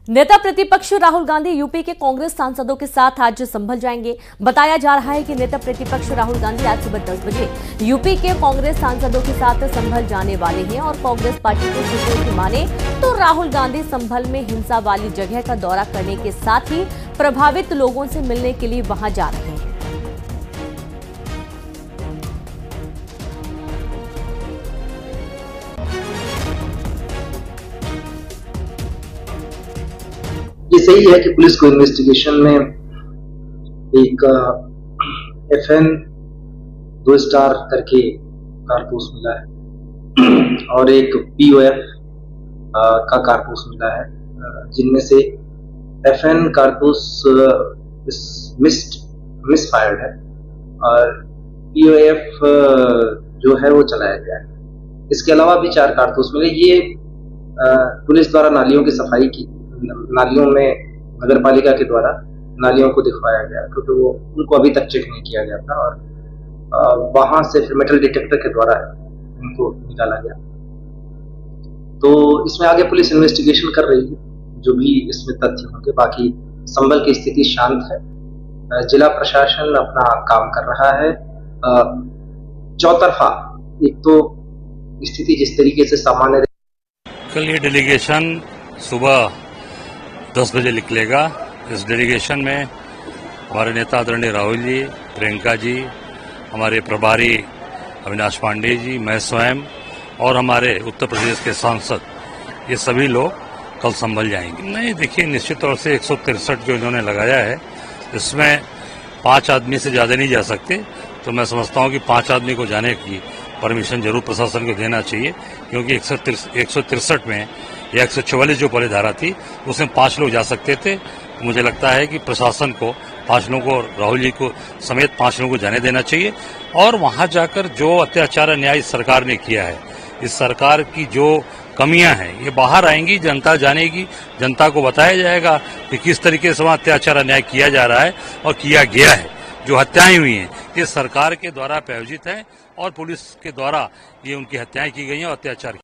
नेता प्रतिपक्ष राहुल गांधी यूपी के कांग्रेस सांसदों के साथ आज संभल जाएंगे। बताया जा रहा है कि नेता प्रतिपक्ष राहुल गांधी आज सुबह 10 बजे यूपी के कांग्रेस सांसदों के साथ संभल जाने वाले हैं और कांग्रेस पार्टी के सूत्रों की माने तो राहुल गांधी संभल में हिंसा वाली जगह का दौरा करने के साथ ही प्रभावित लोगों से मिलने के लिए वहां जा रहे हैं। ये सही है कि पुलिस को इन्वेस्टिगेशन में एक FN 2 स्टार करके कारतूस मिला है और एक POF का कारतूस मिला है, जिनमें से FN कारतूस मिसफायर्ड है और POF जो है वो चलाया गया है। इसके अलावा भी 4 कारतूस मिले। ये पुलिस द्वारा नालियों की सफाई की, नालियों में नगर पालिका के द्वारा नालियों को दिखवाया गया क्योंकि वो उनको अभी तक चेक नहीं किया गया था और वहां से फिर मेटल डिटेक्टर के द्वारा उनको निकाला गया। तो इसमें आगे पुलिस इन्वेस्टिगेशन कर रही है, जो भी इसमें तथ्य होंगे। बाकी संभल की स्थिति शांत है, जिला प्रशासन अपना काम कर रहा है। चौतरफा एक तो स्थिति जिस तरीके से सामान्य, कल ये डेलीगेशन सुबह 10 बजे निकलेगा। इस डेलीगेशन में हमारे नेता आदरणीय राहुल जी, प्रियंका जी, हमारे प्रभारी अविनाश पांडे जी, मैं स्वयं और हमारे उत्तर प्रदेश के सांसद, ये सभी लोग कल संभल जाएंगे। नहीं, देखिए, निश्चित तौर से 163 जो इन्होंने लगाया है, इसमें 5 आदमी से ज्यादा नहीं जा सकते। तो मैं समझता हूं कि 5 आदमी को जाने की परमिशन जरूर प्रशासन को देना चाहिए, क्योंकि 163 में या 144 जो पहले धारा थी उसमें 5 लोग जा सकते थे। तो मुझे लगता है कि प्रशासन को 5 लोगों को, राहुल जी को समेत 5 लोगों को जाने देना चाहिए और वहां जाकर जो अत्याचार अन्याय इस सरकार ने किया है, इस सरकार की जो कमियां हैं, ये बाहर आएंगी, जनता जानेगी, जनता को बताया जाएगा कि किस तरीके से वहां अत्याचार अन्याय किया जा रहा है और किया गया है। जो हत्याएं हुई हैं ये सरकार के द्वारा प्रायोजित है और पुलिस के द्वारा ये उनकी हत्याएं की गई हैं और अत्याचार